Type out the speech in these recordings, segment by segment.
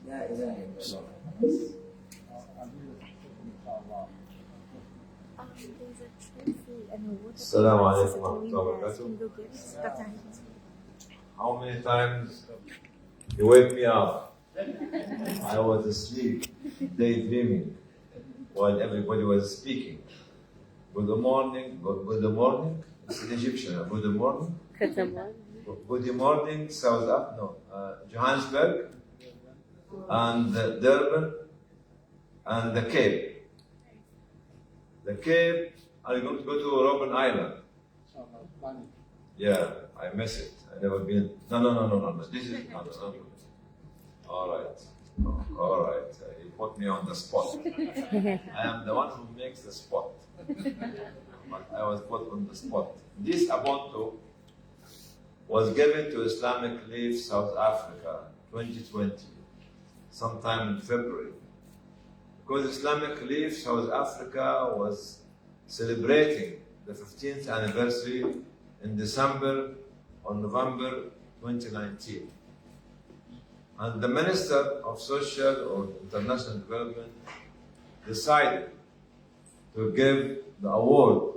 لا إله إلا الله. السلام عليكم ورحمة الله وبركاته. How many times you wake me up? I was asleep, daydreaming, while everybody was speaking. Good morning, good morning. It's in Egyptian. Good morning. Good morning, South Africa, Johannesburg, and Durban, and the Cape. The Cape, are you going to go to Robben Island? Yeah, I miss it. I never been. No. This is no. All right. You put me on the spot. I am the one who makes the spot. But I was put on the spot. This Ubuntu was given to Islamic Relief South Africa 2020, sometime in February. Because Islamic Relief South Africa was celebrating the 15th anniversary in December or November 2019. And the Minister of Social or International Development decided to give the award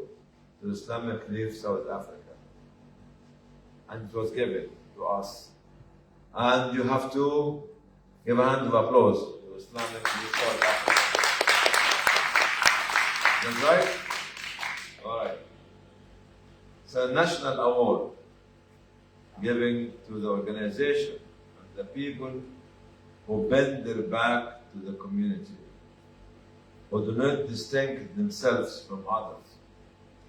to Islamic Relief South Africa. And it was given to us. And you have to give a hand of applause to Islamic Relief South Africa. That's right? All right. It's a national award given to the organization and the people who bend their back to the community, who do not distinguish themselves from others,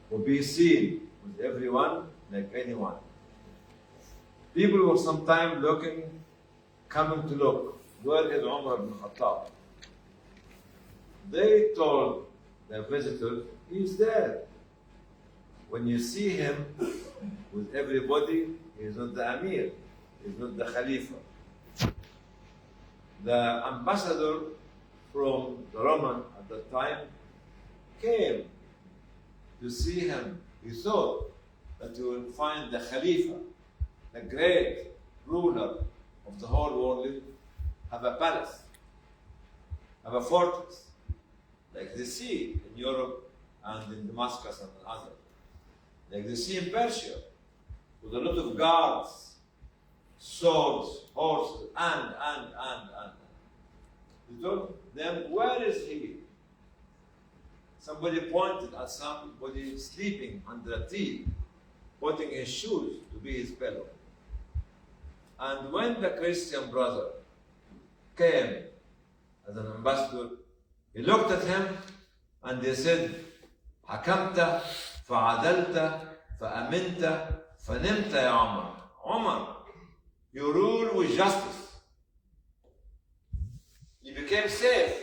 who be seen with everyone like anyone. People were sometimes coming to look, where is Umar ibn Khattab? They told the visitors, he's there. When you see him with everybody, he's not the Amir, he's not the Khalifa. The ambassador from the Roman at the time came to see him. He thought that he would find the Khalifa, the great ruler of the whole world, have a palace, have a fortress, like they see in Europe and in Damascus and others, like they see in Persia, with a lot of guards, swords, horses, and. He told them, where is he? Somebody pointed at somebody sleeping under a tree, putting his shoes to be his pillow. And when the Christian brother came as an ambassador, he looked at him and he said, حكمت فعدلت فأمنت فنمت يا عمر. Umar, you rule with justice. You became safe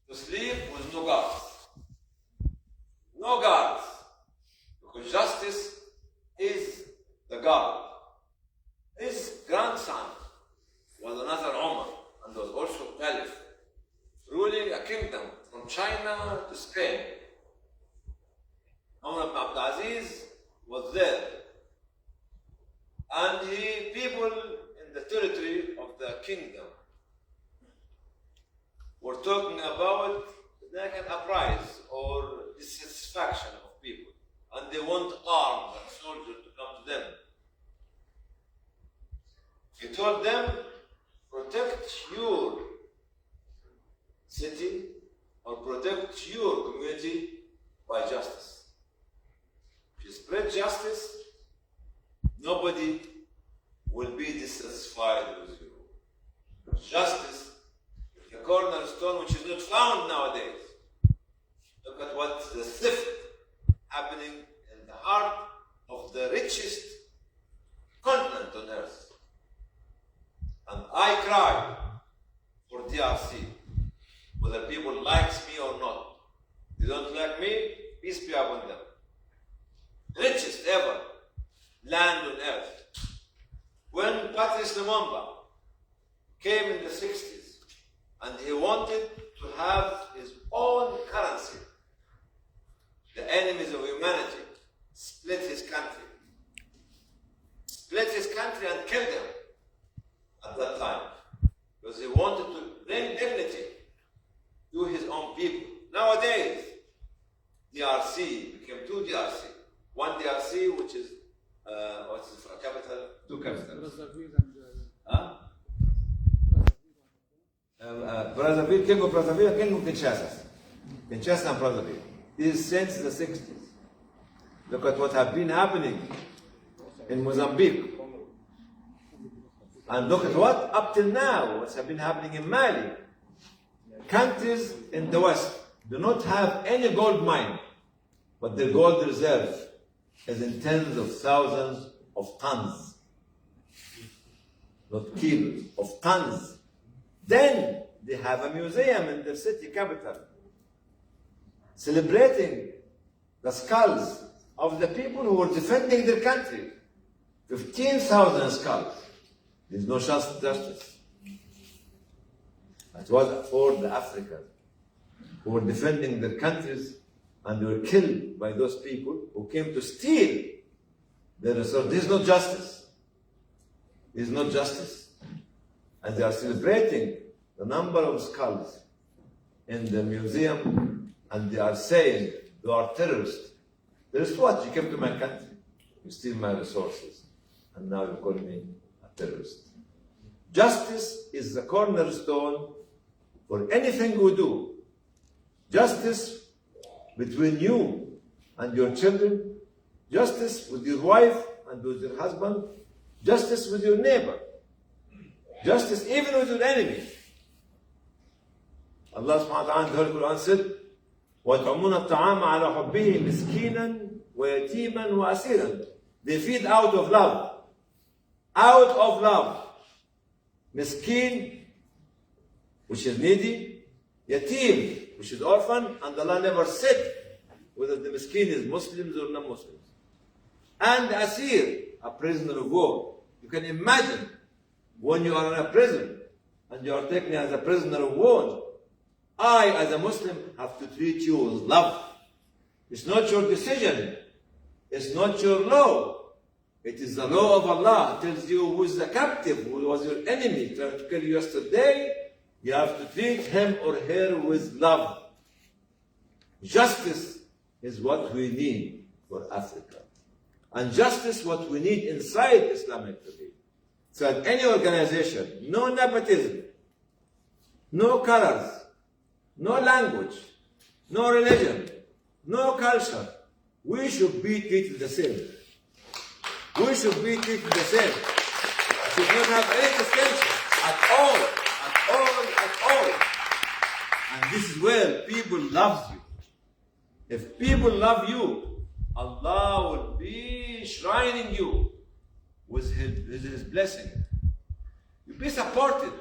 to sleep with no guards. No guards. Because justice is the guard. His grandson was another Umar and was also caliph, ruling a kingdom from China to Spain. Umar ibn Abdul Aziz was there. And people in the territory of the kingdom were talking about like an uprising or dissatisfaction of people. And they want armed and soldiers to come to them. He told them, protect your city or protect your community by justice. If you spread justice, nobody will be dissatisfied with you. Justice is the cornerstone which is not found nowadays. Look at what the theft happening in the heart of the richest continent on earth. And I cry for DRC, whether people likes me or not. They don't like me, peace be upon them. Richest ever land on earth. When Patrice Lumumba came in the 60s and he wanted to have his own currency, the enemies of humanity split his country. Split his country and killed him at that time. Because he wanted to Huh? Brazzaville, King of Brazzaville, King of Kinshasa. Kinshasa and Brazzaville. This is since the 60s. Look at what has been happening in Mozambique. And look at what, up till now, what's been happening in Mali. Countries in the West do not have any gold mine, but their gold reserve is in tens of thousands of tons. Not kilos, of tons. Then they have a museum in the city capital celebrating the skulls of the people who were defending their country. 15,000 skulls. There's no justice. It was for the Africans who were defending their countries and were killed by those people who came to steal their resources. There's no justice. There's no justice. And they are celebrating the number of skulls in the museum, and they are saying, you are terrorists. Terrorists what? You came to my country, you steal my resources, and now you call me a terrorist. Justice is the cornerstone for anything we do. Justice between you and your children, justice with your wife and with your husband, justice with your neighbor, justice even with your enemy. Allah subhanahu wa ta'ala in the Holy Quran said, وَيَطْعِمُونَ الطَّعَامَ عَلَى حُبِّهِ مِسْكِينًا وَيَتِيمًا وَأَسِيرًا. They feed out of love. Out of love. Miskin, which is needy, yatim, which is orphan, and Allah never said whether the miskin is Muslims or non-Muslims. And asir, a prisoner of war. You can imagine when you are in a prison and you are taken as a prisoner of war, I, as a Muslim, have to treat you with love. It's not your decision. It's not your law. It is the law of Allah. It tells you who is the captive, who was your enemy, trying to kill you yesterday. You have to treat him or her with love. Justice is what we need for Africa. And justice what we need inside Islamic today. So at any organization, no nepotism, no colors, no language, no religion, no culture. We should be treated the same. We should be treated the same. We should not have any distinction at all, at all, at all. And this is where people love you. If people love you, Allah will be shrining you with His blessing. You'll be supported.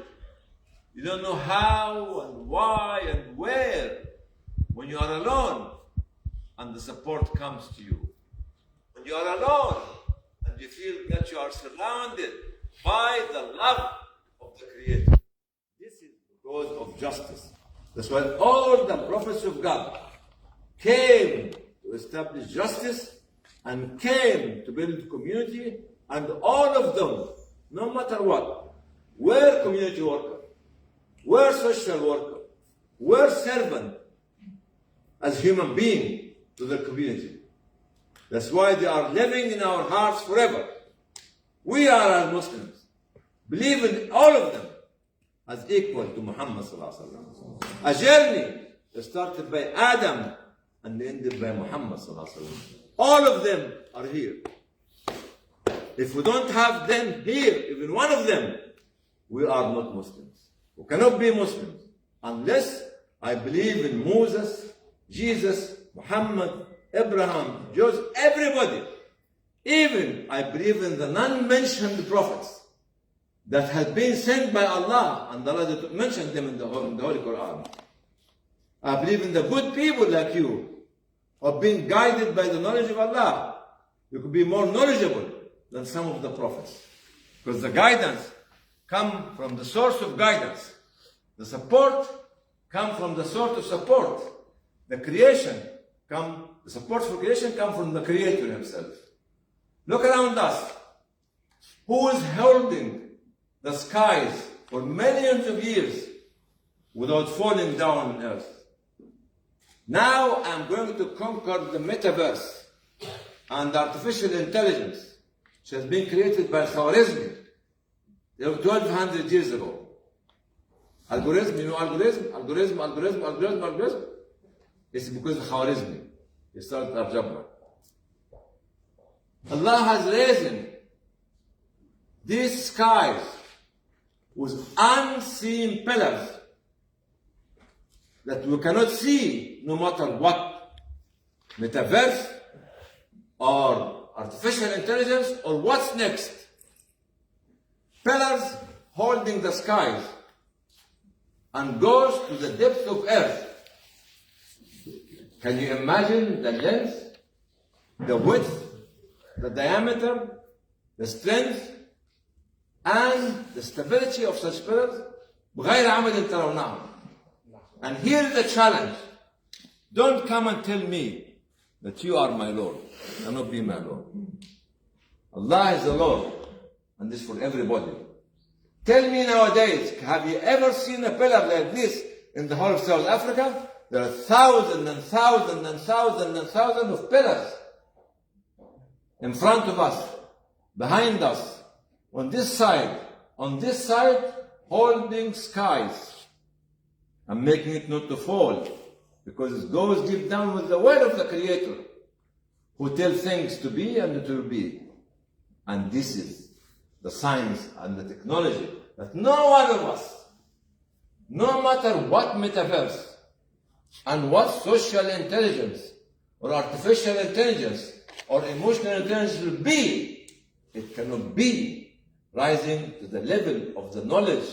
You don't know how and why and where. When you are alone and the support comes to you. When you are alone and you feel that you are surrounded by the love of the Creator. This is because of justice. That's why all the prophets of God came to establish justice and came to build community, and all of them, no matter what, were community workers, were social workers, were servant as human beings to the community. That's why they are living in our hearts forever. We are as Muslims. Believe in all of them as equal to Muhammad sallallahu alaihi wasallam. A journey that started by Adam and ended by Muhammad sallallahu alaihi wasallam. All of them are here. If we don't have them here, even one of them, we are not Muslims. We cannot be Muslims unless I believe in Moses, Jesus, Muhammad, Abraham, Joseph, everybody. Even I believe in the non-mentioned prophets that have been sent by Allah, and Allah did mention them in the Holy Quran. I believe in the good people like you, who have been guided by the knowledge of Allah. You could be more knowledgeable than some of the prophets. Because the guidance comes from the source of guidance. The support comes from the source of support. The support for creation comes from the Creator Himself. Look around us. Who is holding the skies for millions of years without falling down on earth? Now I'm going to conquer the metaverse and artificial intelligence, which has been created by Khwarizmi 1200 years ago. Algorithm, you know algorithm? It's because of Khwarizmi. He started Al-Jabra. Allah has raised these skies with unseen pillars that we cannot see no matter what. Metaverse or artificial intelligence or what's next. Pillars holding the skies and goes to the depth of earth. Can you imagine the length, the width, the diameter, the strength, and the stability of such pillars? بغير عمد ترونها. And here is the challenge. Don't come and tell me that you are my Lord. You cannot be my Lord. Allah is the Lord, and this for everybody. Tell me nowadays, have you ever seen a pillar like this in the whole of South Africa? There are thousands and thousands and thousands and thousands of pillars in front of us, behind us, on this side, holding skies and making it not to fall, because it goes deep down with the word of the Creator, who tells things to be and it will be. And this is the science and the technology that no one of us, no matter what metaverse and what social intelligence or artificial intelligence or emotional intelligence will be, it cannot be rising to the level of the knowledge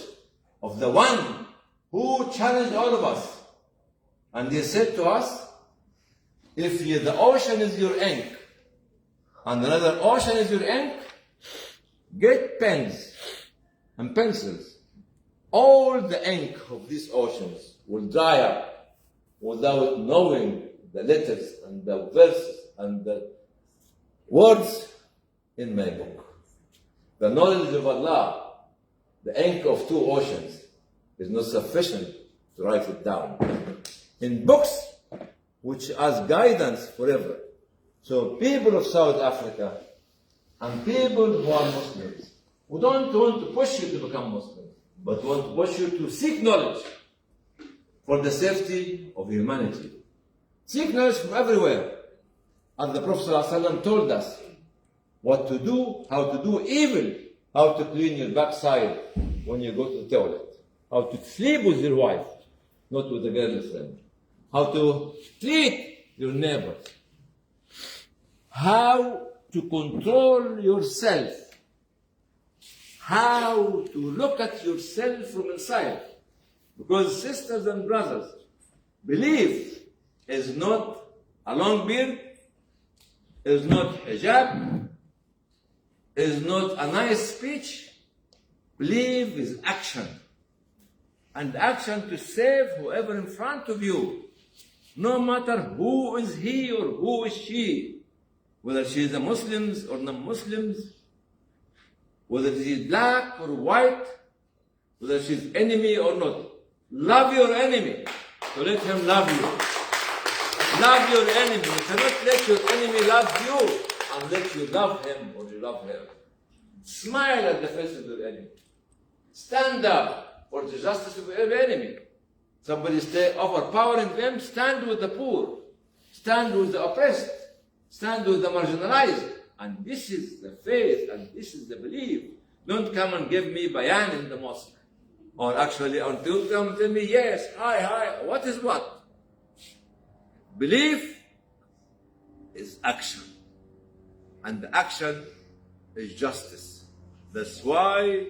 of the one who challenged all of us. And he said to us, if the ocean is your ink and another ocean is your ink, get pens and pencils. All the ink of these oceans will dry up without knowing the letters and the verses and the words in my book. The knowledge of Allah, the ink of two oceans, is not sufficient to write it down in books which as guidance forever. So people of South Africa and people who are Muslims, who don't want to push you to become Muslims, but want to push you to seek knowledge for the safety of humanity. Seek knowledge from everywhere. As the Prophet ﷺ told us what to do, how to do, even how to clean your backside when you go to the toilet. How to sleep with your wife, not with a girlfriend. How to treat your neighbors. How to control yourself. How to look at yourself from inside. Because sisters and brothers, belief is not a long beard, is not hijab, is not a nice speech. Belief is action. And action to save whoever in front of you, no matter who is he or who is she, whether she is a Muslims or non-Muslims, whether she is black or white, whether she is enemy or not. Love your enemy, so let him love you. Love your enemy. You cannot let your enemy love you unless you love him or you love her. Smile at the face of your enemy. Stand up for the justice of every enemy. Somebody stay overpowering them, stand with the poor. Stand with the oppressed. Stand with the marginalized. And this is the faith and this is the belief. Don't come and give me bayan in the mosque. Or actually, don't come and tell me, yes, hi, what is what? Belief is action. And the action is justice. That's why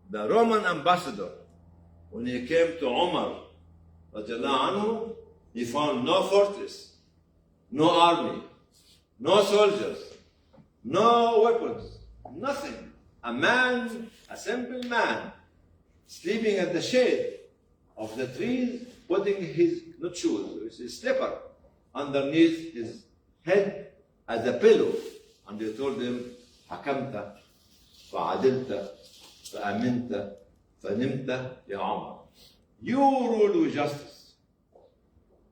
the Roman ambassador, when he came to Umar, anhu, he found no fortress, no army, no soldiers, no weapons, nothing. A man, a simple man, sleeping at the shade of the trees, putting his, not shoes, his slipper underneath his head as a pillow. And they told him, حكمت فعدلت فأمنت فنمت يا عمر. You rule with justice.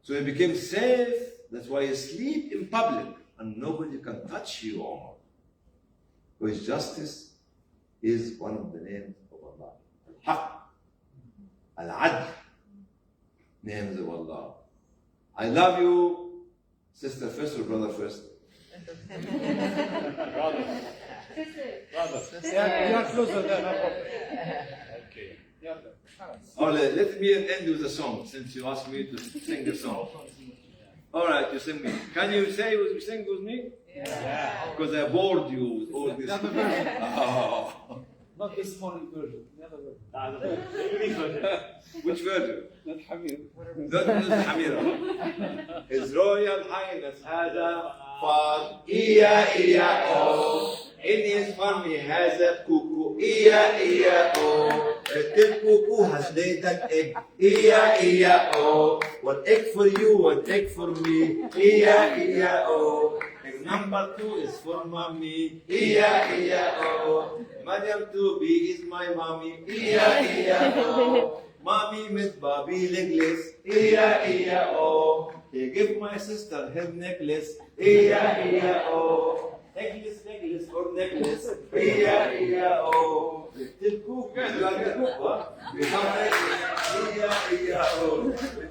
So he became safe. That's why you sleep in public and nobody can touch you, Omar. Because justice is one of the names of Allah. الحق. العدل. Names of Allah. I love you, sister first or brother first? Brother. You're closer there, no problem. Okay. Or let me end with a song, since you asked me to sing a song. All right, you sing me. Can you sing with me? Yeah. Because I bored you with all this. Another version. Oh. Not this morning version. The other version. Which version? Not Hamir. That is Hamira. His Royal Highness has a farm, E-I-E-I-O. In his farm he has a cuckoo, E-I-E-I-O. The cuckoo has laid an egg, E-I-E-I-O. One egg for you, one egg for me, E-I-E-I-O. Egg number 2 is for mommy, E-I-E-I-O. Madam 2B is my mommy, E-I-E-I-O. Mommy met Bobby legless, E-I-E-I-O. He give my sister her necklace, E-I-E-I-O. Necklace, necklace, or necklace, E-I-E-I-O. Little cook, you are the cook, huh? We have necklace, E-I-E-I-O. Little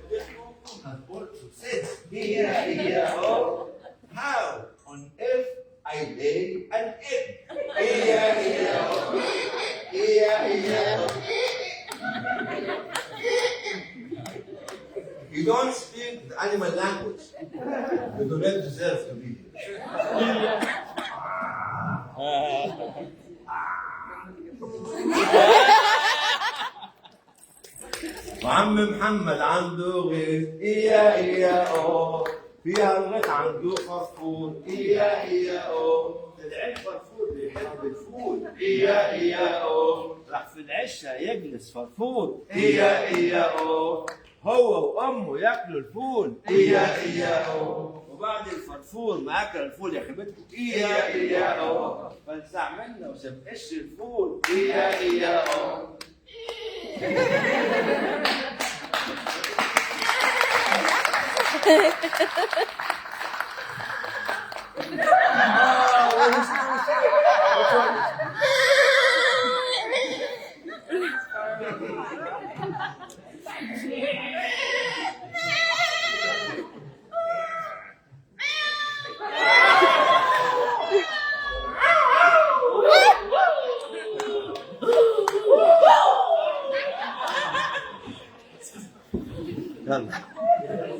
cook has also said, E-I-E-I-O. How on earth I lay an egg? E-I-E-I-O. E-I-E-I-O. You don't speak the animal language. You do not deserve to be here. وعم محمد عنده غيث إيا إيا أو فيها الغيث عنده فرفور إيا إيا أو العيش فرفور بيحب الفول إيا إيا أو راح في العشة يجلس فرفور إيا إيا أو هو وأمه ياكلوا الفول إيا إيا أو وبعد الفرفور ما أكل الفول يا حبيبته إيا إيا أو فنستعملنا وسبقش الفول إيا إيا أو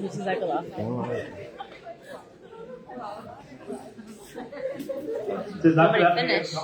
Jazakallah. Already Finished.